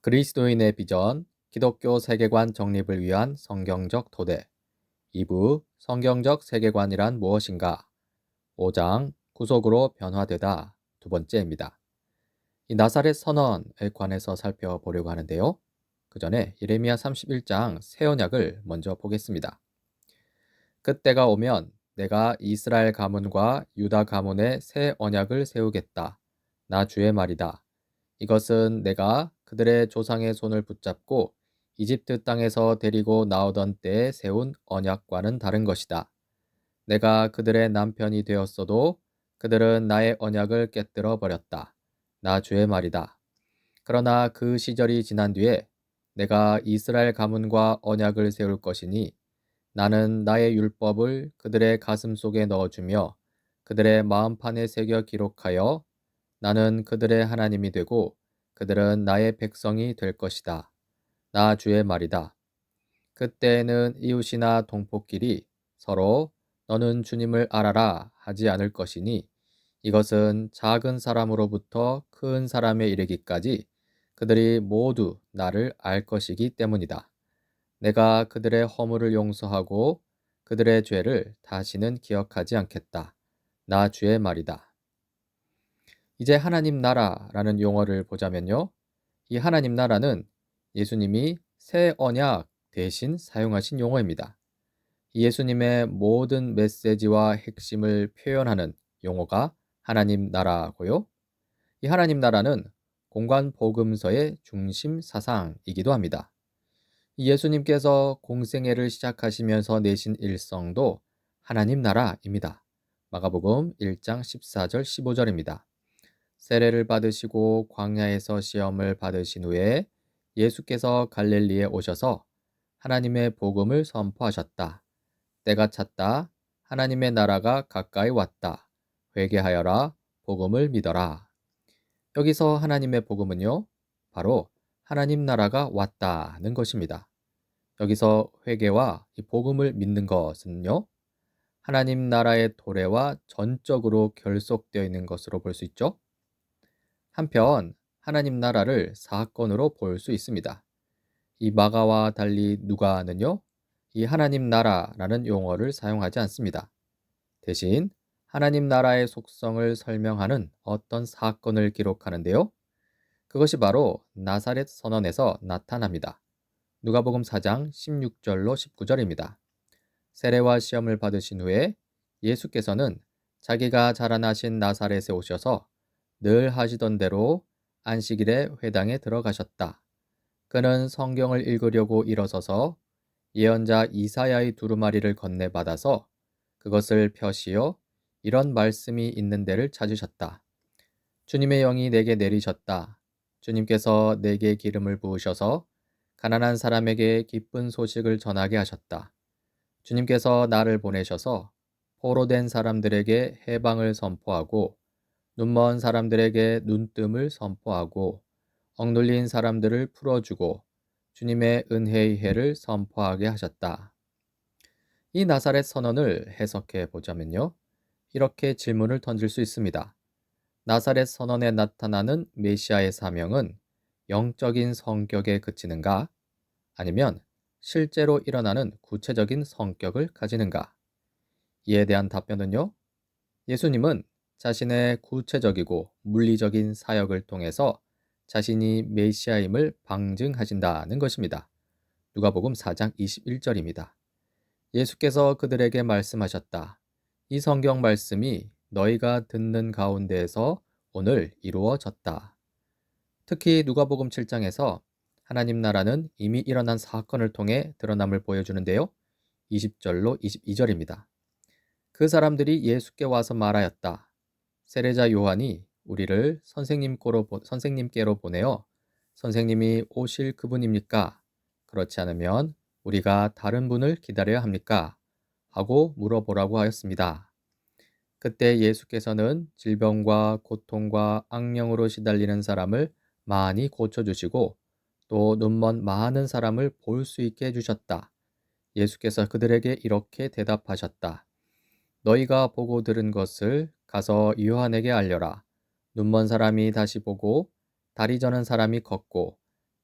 그리스도인의 비전, 기독교 세계관 정립을 위한 성경적 토대. 2부 성경적 세계관이란 무엇인가? 5장 구속으로 변화되다 두 번째입니다. 이 나사렛 선언에 관해서 살펴보려고 하는데요. 그 전에 예레미야 31장 새 언약을 먼저 보겠습니다. 그때가 오면 내가 이스라엘 가문과 유다 가문에 새 언약을 세우겠다. 나 주의 말이다. 이것은 내가 그들의 조상의 손을 붙잡고 이집트 땅에서 데리고 나오던 때에 세운 언약과는 다른 것이다. 내가 그들의 남편이 되었어도 그들은 나의 언약을 깨뜨려 버렸다. 나 주의 말이다. 그러나 그 시절이 지난 뒤에 내가 이스라엘 가문과 언약을 세울 것이니 나는 나의 율법을 그들의 가슴 속에 넣어주며 그들의 마음판에 새겨 기록하여 나는 그들의 하나님이 되고 그들은 나의 백성이 될 것이다. 나 주의 말이다. 그때에는 이웃이나 동포끼리 서로 너는 주님을 알아라 하지 않을 것이니 이것은 작은 사람으로부터 큰 사람에 이르기까지 그들이 모두 나를 알 것이기 때문이다. 내가 그들의 허물을 용서하고 그들의 죄를 다시는 기억하지 않겠다. 나 주의 말이다. 이제 하나님 나라라는 용어를 보자면요. 이 하나님 나라는 예수님이 새 언약 대신 사용하신 용어입니다. 예수님의 모든 메시지와 핵심을 표현하는 용어가 하나님 나라고요. 이 하나님 나라는 공관 복음서의 중심 사상이기도 합니다. 예수님께서 공생애를 시작하시면서 내신 일성도 하나님 나라입니다. 마가복음 1장 14절 15절입니다. 세례를 받으시고 광야에서 시험을 받으신 후에 예수께서 갈릴리에 오셔서 하나님의 복음을 선포하셨다. 때가 찼다. 하나님의 나라가 가까이 왔다. 회개하여라. 복음을 믿어라. 여기서 하나님의 복음은요, 바로 하나님 나라가 왔다는 것입니다. 여기서 회개와 이 복음을 믿는 것은요, 하나님 나라의 도래와 전적으로 결속되어 있는 것으로 볼 수 있죠. 한편 하나님 나라를 사건으로 볼 수 있습니다. 이 마가와 달리 누가는요, 이 하나님 나라라는 용어를 사용하지 않습니다. 대신 하나님 나라의 속성을 설명하는 어떤 사건을 기록하는데요. 그것이 바로 나사렛 선언에서 나타납니다. 누가복음 4장 16절로 19절입니다. 세례와 시험을 받으신 후에 예수께서는 자기가 자라나신 나사렛에 오셔서 늘 하시던 대로 안식일에 회당에 들어가셨다. 그는 성경을 읽으려고 일어서서 예언자 이사야의 두루마리를 건네받아서 그것을 펴시어 이런 말씀이 있는 데를 찾으셨다. 주님의 영이 내게 내리셨다. 주님께서 내게 기름을 부으셔서 가난한 사람에게 기쁜 소식을 전하게 하셨다. 주님께서 나를 보내셔서 포로된 사람들에게 해방을 선포하고 눈먼 사람들에게 눈뜸을 선포하고 억눌린 사람들을 풀어주고 주님의 은혜의 해를 선포하게 하셨다. 이 나사렛 선언을 해석해 보자면요. 이렇게 질문을 던질 수 있습니다. 나사렛 선언에 나타나는 메시아의 사명은 영적인 성격에 그치는가? 아니면 실제로 일어나는 구체적인 성격을 가지는가? 이에 대한 답변은요. 예수님은 자신의 구체적이고 물리적인 사역을 통해서 자신이 메시아임을 방증하신다는 것입니다. 누가복음 4장 21절입니다. 예수께서 그들에게 말씀하셨다. 이 성경 말씀이 너희가 듣는 가운데에서 오늘 이루어졌다. 특히 누가복음 7장에서 하나님 나라는 이미 일어난 사건을 통해 드러남을 보여주는데요. 20절로 22절입니다. 그 사람들이 예수께 와서 말하였다. 세례자 요한이 우리를 선생님께로 보내어 선생님이 오실 그분입니까? 그렇지 않으면 우리가 다른 분을 기다려야 합니까? 하고 물어보라고 하였습니다. 그때 예수께서는 질병과 고통과 악령으로 시달리는 사람을 많이 고쳐주시고 또 눈먼 많은 사람을 볼 수 있게 해주셨다. 예수께서 그들에게 이렇게 대답하셨다. 너희가 보고 들은 것을 가서 요한에게 알려라. 눈먼 사람이 다시 보고 다리 저는 사람이 걷고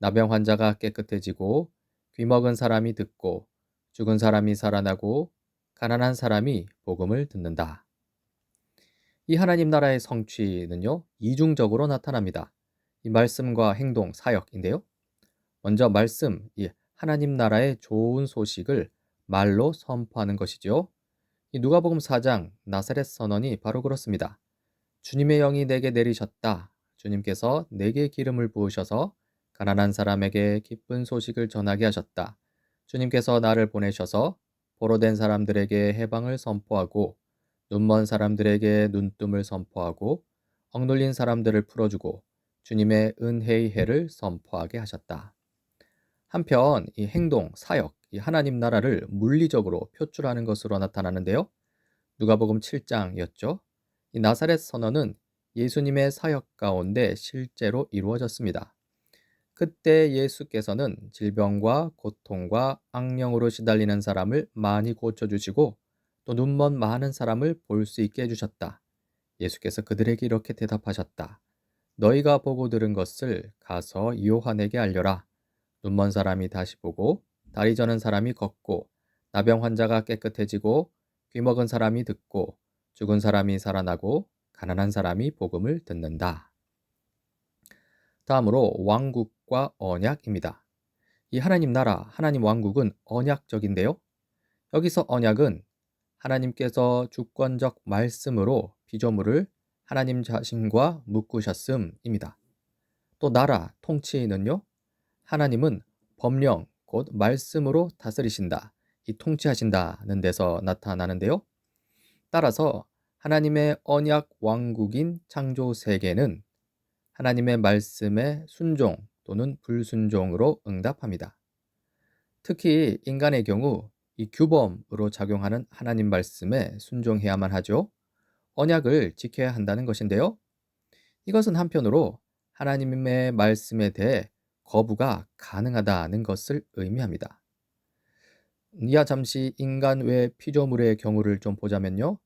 나병 환자가 깨끗해지고 귀먹은 사람이 듣고 죽은 사람이 살아나고 가난한 사람이 복음을 듣는다. 이 하나님 나라의 성취는요, 이중적으로 나타납니다. 이 말씀과 행동, 사역인데요. 먼저 말씀, 이 하나님 나라의 좋은 소식을 말로 선포하는 것이죠. 이 누가복음 4장 나사렛 선언이 바로 그렇습니다. 주님의 영이 내게 내리셨다. 주님께서 내게 기름을 부으셔서 가난한 사람에게 기쁜 소식을 전하게 하셨다. 주님께서 나를 보내셔서 보로된 사람들에게 해방을 선포하고 눈먼 사람들에게 눈뜸을 선포하고 억눌린 사람들을 풀어주고 주님의 은혜의 해를 선포하게 하셨다. 한편 이 행동, 사역, 이 하나님 나라를 물리적으로 표출하는 것으로 나타나는데요. 누가복음 7장이었죠. 이 나사렛 선언은 예수님의 사역 가운데 실제로 이루어졌습니다. 그때 예수께서는 질병과 고통과 악령으로 시달리는 사람을 많이 고쳐주시고 또 눈먼 많은 사람을 볼 수 있게 해주셨다. 예수께서 그들에게 이렇게 대답하셨다. 너희가 보고 들은 것을 가서 요한에게 알려라. 눈먼 사람이 다시 보고 다리 저는 사람이 걷고 나병 환자가 깨끗해지고 귀먹은 사람이 듣고 죽은 사람이 살아나고 가난한 사람이 복음을 듣는다. 다음으로 왕국과 언약입니다. 이 하나님 나라, 하나님 왕국은 언약적인데요. 여기서 언약은 하나님께서 주권적 말씀으로 피조물을 하나님 자신과 묶으셨음입니다. 또 나라, 통치는요. 하나님은 법령, 곧 말씀으로 다스리신다, 이 통치하신다는 데서 나타나는데요. 따라서 하나님의 언약 왕국인 창조 세계는 하나님의 말씀에 순종 또는 불순종으로 응답합니다. 특히 인간의 경우 이 규범으로 작용하는 하나님 말씀에 순종해야만 하죠. 언약을 지켜야 한다는 것인데요. 이것은 한편으로 하나님의 말씀에 대해 거부가 가능하다는 것을 의미합니다. 이하 잠시 인간 외 피조물의 경우를 좀 보자면요.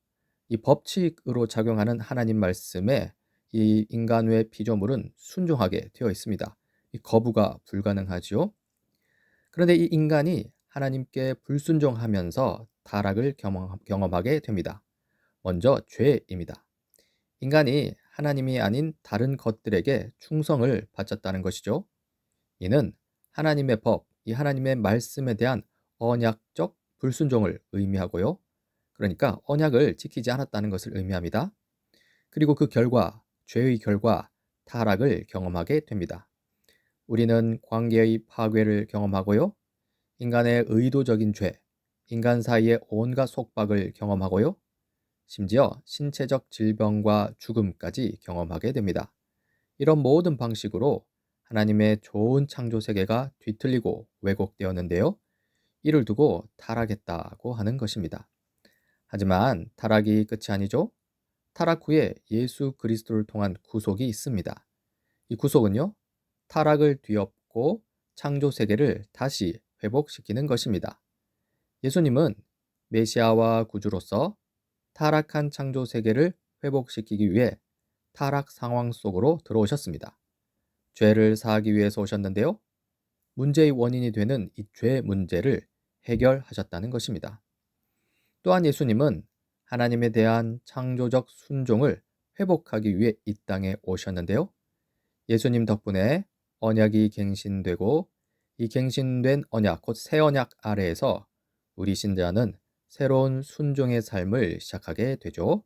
이 법칙으로 작용하는 하나님 말씀에 이 인간 외 피조물은 순종하게 되어 있습니다. 이 거부가 불가능하지요. 그런데 이 인간이 하나님께 불순종하면서 타락을 경험하게 됩니다. 먼저 죄입니다. 인간이 하나님이 아닌 다른 것들에게 충성을 바쳤다는 것이죠. 이는 하나님의 법, 이 하나님의 말씀에 대한 언약적 불순종을 의미하고요. 그러니까 언약을 지키지 않았다는 것을 의미합니다. 그리고 그 결과, 죄의 결과, 타락을 경험하게 됩니다. 우리는 관계의 파괴를 경험하고요. 인간의 의도적인 죄, 인간 사이의 온갖 속박을 경험하고요. 심지어 신체적 질병과 죽음까지 경험하게 됩니다. 이런 모든 방식으로 하나님의 좋은 창조 세계가 뒤틀리고 왜곡되었는데요. 이를 두고 타락했다고 하는 것입니다. 하지만 타락이 끝이 아니죠. 타락 후에 예수 그리스도를 통한 구속이 있습니다. 이 구속은요, 타락을 뒤엎고 창조 세계를 다시 회복시키는 것입니다. 예수님은 메시아와 구주로서 타락한 창조 세계를 회복시키기 위해 타락 상황 속으로 들어오셨습니다. 죄를 사하기 위해서 오셨는데요. 문제의 원인이 되는 이 죄 문제를 해결하셨다는 것입니다. 또한 예수님은 하나님에 대한 창조적 순종을 회복하기 위해 이 땅에 오셨는데요. 예수님 덕분에 언약이 갱신되고 이 갱신된 언약, 곧 새 언약 아래에서 우리 신자는 새로운 순종의 삶을 시작하게 되죠.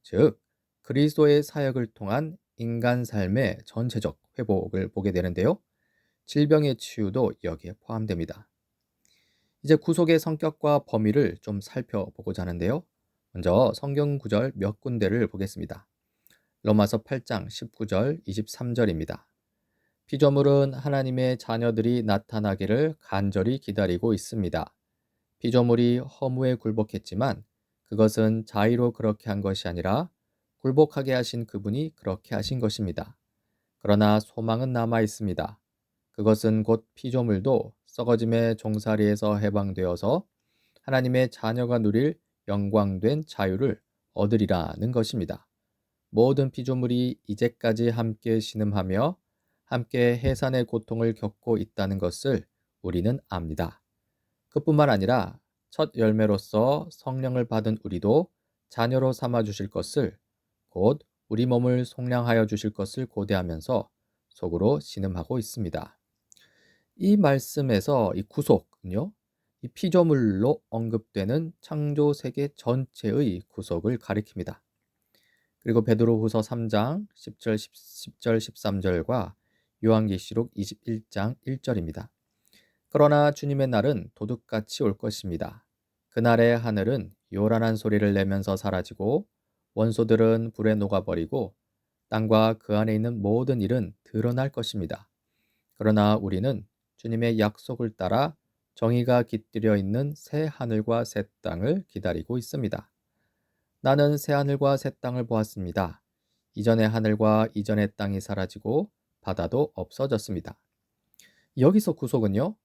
즉, 그리스도의 사역을 통한 인간 삶의 전체적 회복을 보게 되는데요. 질병의 치유도 여기에 포함됩니다. 이제 구속의 성격과 범위를 좀 살펴보고자 하는데요. 먼저 성경 구절 몇 군데를 보겠습니다. 로마서 8장 19절, 23절입니다. 피조물은 하나님의 자녀들이 나타나기를 간절히 기다리고 있습니다. 피조물이 허무에 굴복했지만 그것은 자의로 그렇게 한 것이 아니라 굴복하게 하신 그분이 그렇게 하신 것입니다. 그러나 소망은 남아 있습니다. 그것은 곧 피조물도 썩어짐의 종살이에서 해방되어서 하나님의 자녀가 누릴 영광된 자유를 얻으리라는 것입니다. 모든 피조물이 이제까지 함께 신음하며 함께 해산의 고통을 겪고 있다는 것을 우리는 압니다. 그뿐만 아니라 첫 열매로서 성령을 받은 우리도 자녀로 삼아 주실 것을, 곧 우리 몸을 속량하여 주실 것을 고대하면서 속으로 신음하고 있습니다. 이 말씀에서 이 구속은요, 이 피조물로 언급되는 창조 세계 전체의 구속을 가리킵니다. 그리고 베드로후서 3장 10절 13절과 요한계시록 21장 1절입니다. 그러나 주님의 날은 도둑같이 올 것입니다. 그날의 하늘은 요란한 소리를 내면서 사라지고 원소들은 불에 녹아버리고 땅과 그 안에 있는 모든 일은 드러날 것입니다. 그러나 우리는 주님의 약속을 따라 정의가 깃들여 있는 새 하늘과 새 땅을 기다리고 있습니다. 나는 새 하늘과 새 땅을 보았습니다. 이전의 하늘과 이전의 땅이 사라지고 바다도 없어졌습니다. 여기서 구속은요,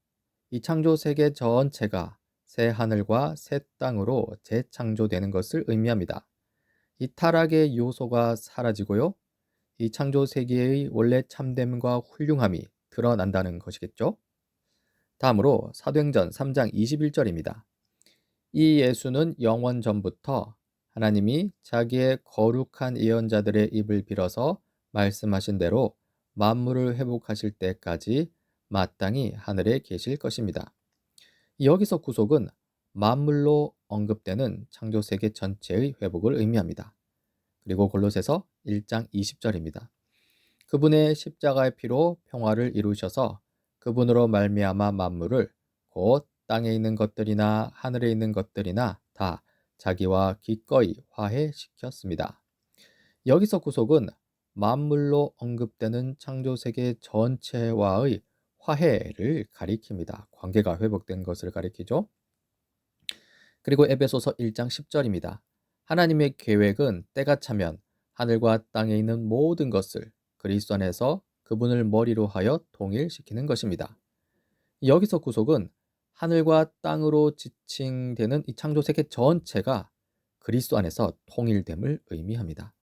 이 창조 세계 전체가 새 하늘과 새 땅으로 재창조되는 것을 의미합니다. 이 타락의 요소가 사라지고요, 이 창조 세계의 원래 참됨과 훌륭함이 드러난다는 것이겠죠. 다음으로 사도행전 3장 21절입니다. 이 예수는 영원 전부터 하나님이 자기의 거룩한 예언자들의 입을 빌어서 말씀하신 대로 만물을 회복하실 때까지 마땅히 하늘에 계실 것입니다. 여기서 구속은 만물로 언급되는 창조 세계 전체의 회복을 의미합니다. 그리고 골로새서 1장 20절입니다. 그분의 십자가의 피로 평화를 이루셔서 그분으로 말미암아 만물을, 곧 땅에 있는 것들이나 하늘에 있는 것들이나 다 자기와 기꺼이 화해시켰습니다. 여기서 구속은 만물로 언급되는 창조 세계 전체와의 화해를 가리킵니다. 관계가 회복된 것을 가리키죠. 그리고 에베소서 1장 10절입니다. 하나님의 계획은 때가 차면 하늘과 땅에 있는 모든 것을 그리스도 안에서 그분을 머리로 하여 통일시키는 것입니다. 여기서 구속은 하늘과 땅으로 지칭되는 이 창조 세계 전체가 그리스도 안에서 통일됨을 의미합니다.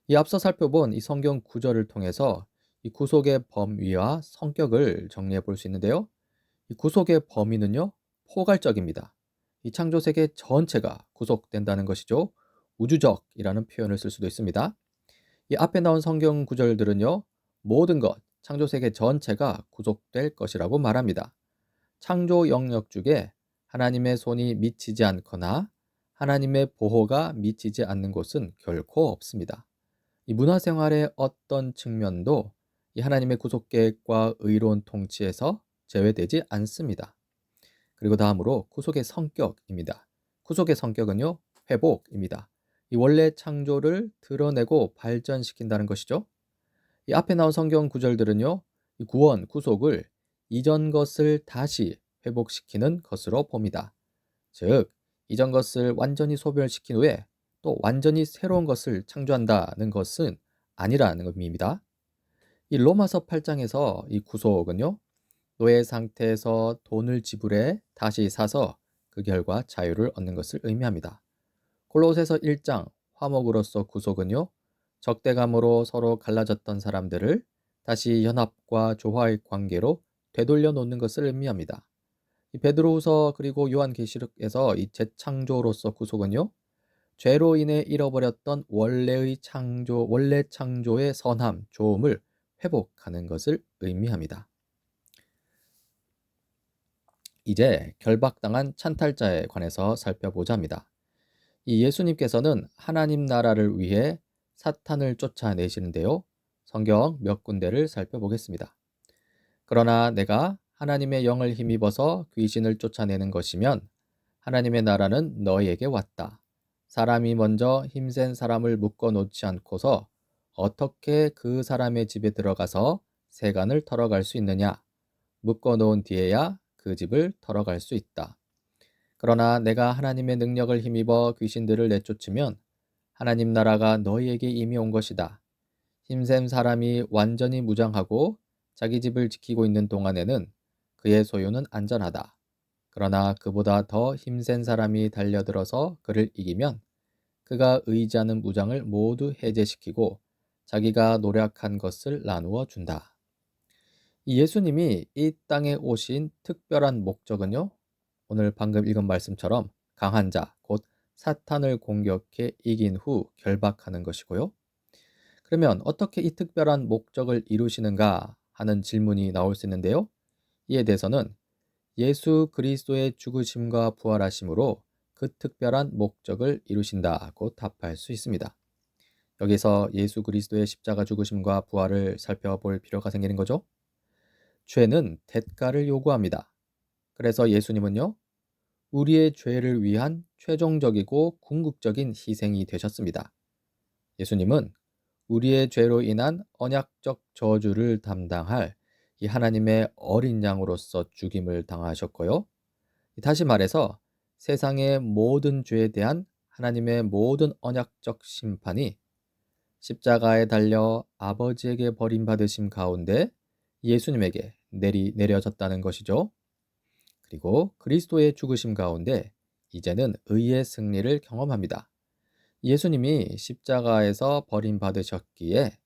이 앞서 살펴본 이 성경 구절을 통해서 이 구속의 범위와 성격을 정리해 볼 수 있는데요. 이 구속의 범위는요, 포괄적입니다. 이 창조 세계 전체가 구속된다는 것이죠. 우주적이라는 표현을 쓸 수도 있습니다. 이 앞에 나온 성경 구절들은요, 모든 것, 창조 세계 전체가 구속될 것이라고 말합니다. 창조 영역 중에 하나님의 손이 미치지 않거나 하나님의 보호가 미치지 않는 곳은 결코 없습니다. 이 문화생활의 어떤 측면도 이 하나님의 구속 계획과 의로운 통치에서 제외되지 않습니다. 그리고 다음으로 구속의 성격입니다. 구속의 성격은요, 회복입니다. 이 원래 창조를 드러내고 발전시킨다는 것이죠. 이 앞에 나온 성경 구절들은요, 이 구원, 구속을 이전 것을 다시 회복시키는 것으로 봅니다. 즉, 이전 것을 완전히 소멸시킨 후에 또 완전히 새로운 것을 창조한다는 것은 아니라는 의미입니다. 이 로마서 8장에서 이 구속은요, 노예 상태에서 돈을 지불해 다시 사서 그 결과 자유를 얻는 것을 의미합니다. 골로새서 1장 화목으로서 구속은요, 적대감으로 서로 갈라졌던 사람들을 다시 연합과 조화의 관계로 되돌려 놓는 것을 의미합니다. 이 베드로후서 그리고 요한계시록에서 이 재창조로서 구속은요, 죄로 인해 잃어버렸던 원래 창조의 선함, 좋음을 회복하는 것을 의미합니다. 이제 결박당한 찬탈자에 관해서 살펴보자 합니다. 이 예수님께서는 하나님 나라를 위해 사탄을 쫓아내시는데요. 성경 몇 군데를 살펴보겠습니다. 그러나 내가 하나님의 영을 힘입어서 귀신을 쫓아내는 것이면 하나님의 나라는 너희에게 왔다. 사람이 먼저 힘센 사람을 묶어 놓지 않고서 어떻게 그 사람의 집에 들어가서 세간을 털어갈 수 있느냐? 묶어 놓은 뒤에야 그 집을 털어갈 수 있다. 그러나 내가 하나님의 능력을 힘입어 귀신들을 내쫓으면 하나님 나라가 너희에게 이미 온 것이다. 힘센 사람이 완전히 무장하고 자기 집을 지키고 있는 동안에는 그의 소유는 안전하다. 그러나 그보다 더 힘센 사람이 달려들어서 그를 이기면 그가 의지하는 무장을 모두 해제시키고 자기가 노력한 것을 나누어 준다. 이 예수님이 이 땅에 오신 특별한 목적은요, 오늘 방금 읽은 말씀처럼 강한 자, 곧 사탄을 공격해 이긴 후 결박하는 것이고요. 그러면 어떻게 이 특별한 목적을 이루시는가 하는 질문이 나올 수 있는데요. 이에 대해서는 예수 그리스도의 죽으심과 부활하심으로 그 특별한 목적을 이루신다고 답할 수 있습니다. 여기서 예수 그리스도의 십자가 죽으심과 부활을 살펴볼 필요가 생기는 거죠. 죄는 대가를 요구합니다. 그래서 예수님은요, 우리의 죄를 위한 최종적이고 궁극적인 희생이 되셨습니다. 예수님은 우리의 죄로 인한 언약적 저주를 담당할 이 하나님의 어린 양으로서 죽임을 당하셨고요. 다시 말해서 세상의 모든 죄에 대한 하나님의 모든 언약적 심판이 십자가에 달려 아버지에게 버림받으심 가운데 예수님에게 내려졌다는 것이죠. 그리고 그리스도의 죽으심 가운데 이제는 의의 승리를 경험합니다. 예수님이 십자가에서 버림받으셨기에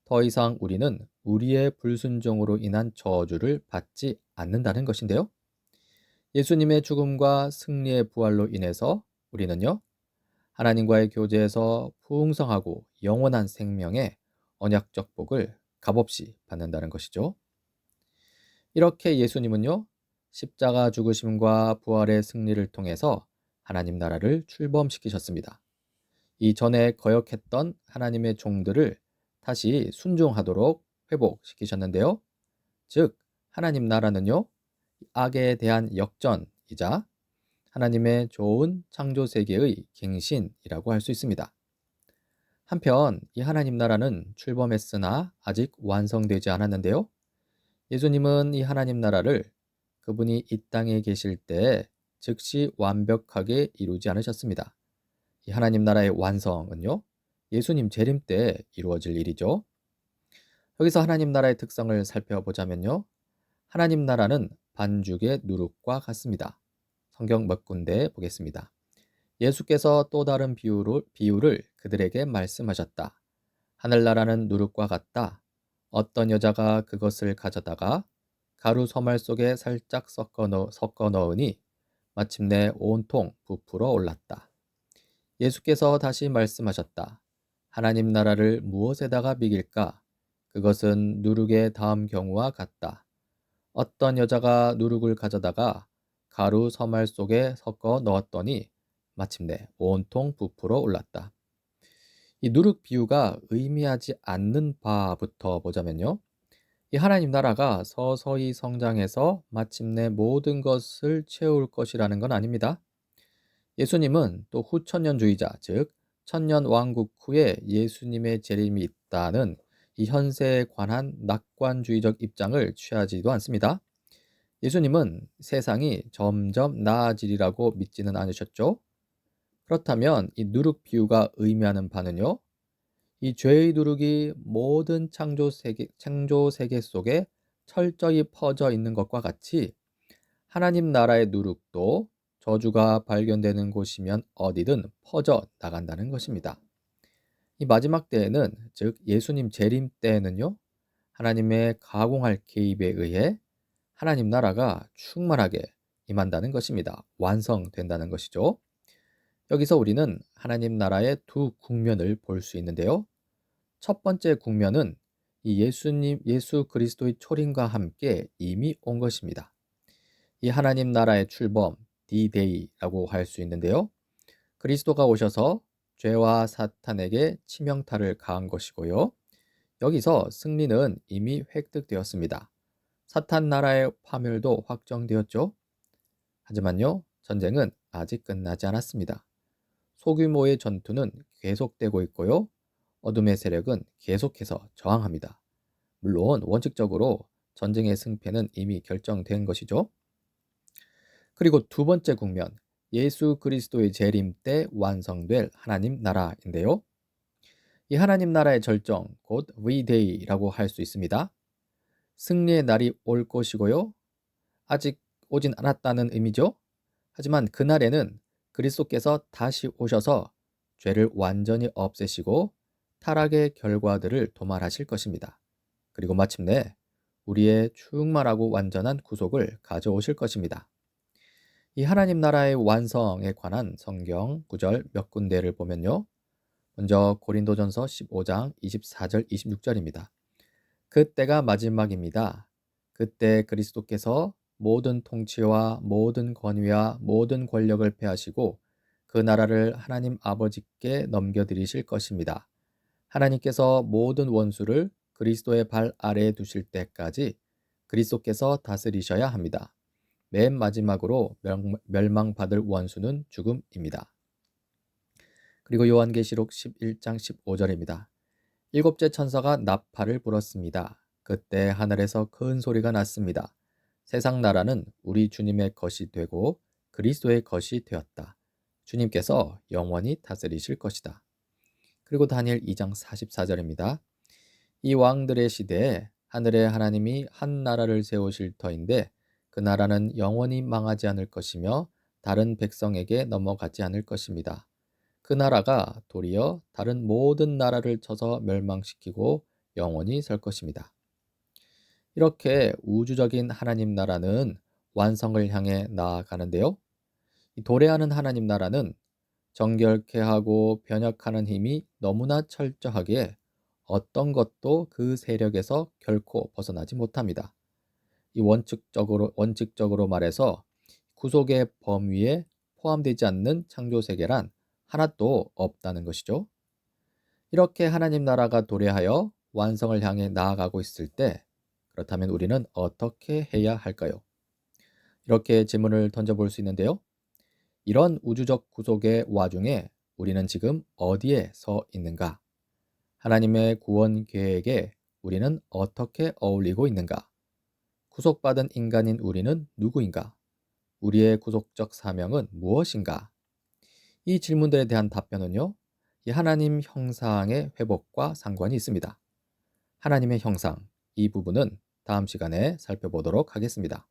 더 이상 우리는 우리의 불순종으로 인한 저주를 받지 않는다는 것인데요. 예수님의 죽음과 승리의 부활로 인해서 우리는요, 하나님과의 교제에서 풍성하고 영원한 생명의 언약적 복을 값없이 받는다는 것이죠. 이렇게 예수님은요, 십자가 죽으심과 부활의 승리를 통해서 하나님 나라를 출범시키셨습니다. 이전에 거역했던 하나님의 종들을 다시 순종하도록 회복시키셨는데요. 즉, 하나님 나라는요, 악에 대한 역전이자 하나님의 좋은 창조 세계의 갱신이라고 할 수 있습니다. 한편 이 하나님 나라는 출범했으나 아직 완성되지 않았는데요. 예수님은 이 하나님 나라를 그분이 이 땅에 계실 때 즉시 완벽하게 이루지 않으셨습니다. 이 하나님 나라의 완성은요, 예수님 재림 때 이루어질 일이죠. 여기서 하나님 나라의 특성을 살펴보자면요. 하나님 나라는 반죽의 누룩과 같습니다. 성경 몇 군데 보겠습니다. 예수께서 또 다른 비유를 그들에게 말씀하셨다. 하늘나라는 누룩과 같다. 어떤 여자가 그것을 가져다가 가루 서말 속에 살짝 섞어 넣으니 마침내 온통 부풀어 올랐다. 예수께서 다시 말씀하셨다. 하나님 나라를 무엇에다가 비길까? 그것은 누룩의 다음 경우와 같다. 어떤 여자가 누룩을 가져다가 가루 서말 속에 섞어 넣었더니 마침내 온통 부풀어 올랐다. 이 누룩 비유가 의미하지 않는 바부터 보자면요. 이 하나님 나라가 서서히 성장해서 마침내 모든 것을 채울 것이라는 건 아닙니다. 예수님은 또 후천년주의자, 즉 천년 왕국 후에 예수님의 재림이 있다는 이 현세에 관한 낙관주의적 입장을 취하지도 않습니다. 예수님은 세상이 점점 나아지리라고 믿지는 않으셨죠. 그렇다면 이 누룩 비유가 의미하는 바는요, 이 죄의 누룩이 모든 창조 세계 속에 철저히 퍼져 있는 것과 같이 하나님 나라의 누룩도 저주가 발견되는 곳이면 어디든 퍼져 나간다는 것입니다. 이 마지막 때에는, 즉 예수님 재림 때에는요, 하나님의 가공할 개입에 의해 하나님 나라가 충만하게 임한다는 것입니다. 완성된다는 것이죠. 여기서 우리는 하나님 나라의 두 국면을 볼 수 있는데요. 첫 번째 국면은 이 예수 그리스도의 초림과 함께 이미 온 것입니다. 이 하나님 나라의 출범, D-Day라고 할 수 있는데요. 그리스도가 오셔서 죄와 사탄에게 치명타를 가한 것이고요. 여기서 승리는 이미 획득되었습니다. 사탄 나라의 파멸도 확정되었죠. 하지만요, 전쟁은 아직 끝나지 않았습니다. 소규모의 전투는 계속되고 있고요. 어둠의 세력은 계속해서 저항합니다. 물론 원칙적으로 전쟁의 승패는 이미 결정된 것이죠. 그리고 두 번째 국면, 예수 그리스도의 재림 때 완성될 하나님 나라인데요. 이 하나님 나라의 절정, 곧 V-Day라고 할 수 있습니다. 승리의 날이 올 것이고요. 아직 오진 않았다는 의미죠. 하지만 그날에는 그리스도께서 다시 오셔서 죄를 완전히 없애시고 타락의 결과들을 도말하실 것입니다. 그리고 마침내 우리의 충만하고 완전한 구속을 가져오실 것입니다. 이 하나님 나라의 완성에 관한 성경 구절 몇 군데를 보면요. 먼저 고린도전서 15장 24절 26절입니다. 그때가 마지막입니다. 그때 그리스도께서 모든 통치와 모든 권위와 모든 권력을 패하시고 그 나라를 하나님 아버지께 넘겨드리실 것입니다. 하나님께서 모든 원수를 그리스도의 발 아래에 두실 때까지 그리스도께서 다스리셔야 합니다. 맨 마지막으로 멸망받을 원수는 죽음입니다. 그리고 요한계시록 11장 15절입니다. 일곱째 천사가 나팔을 불었습니다. 그때 하늘에서 큰 소리가 났습니다. 세상 나라는 우리 주님의 것이 되고 그리스도의 것이 되었다. 주님께서 영원히 다스리실 것이다. 그리고 다니엘 2장 44절입니다. 이 왕들의 시대에 하늘의 하나님이 한 나라를 세우실 터인데 그 나라는 영원히 망하지 않을 것이며 다른 백성에게 넘어가지 않을 것입니다. 그 나라가 도리어 다른 모든 나라를 쳐서 멸망시키고 영원히 설 것입니다. 이렇게 우주적인 하나님 나라는 완성을 향해 나아가는데요. 이 도래하는 하나님 나라는 정결케 하고 변혁하는 힘이 너무나 철저하기에 어떤 것도 그 세력에서 결코 벗어나지 못합니다. 이 원칙적으로 말해서 구속의 범위에 포함되지 않는 창조 세계란 하나도 없다는 것이죠. 이렇게 하나님 나라가 도래하여 완성을 향해 나아가고 있을 때 그렇다면 우리는 어떻게 해야 할까요? 이렇게 질문을 던져볼 수 있는데요. 이런 우주적 구속의 와중에 우리는 지금 어디에 서 있는가? 하나님의 구원 계획에 우리는 어떻게 어울리고 있는가? 구속받은 인간인 우리는 누구인가? 우리의 구속적 사명은 무엇인가? 이 질문들에 대한 답변은요, 이 하나님 형상의 회복과 상관이 있습니다. 하나님의 형상, 이 부분은 다음 시간에 살펴보도록 하겠습니다.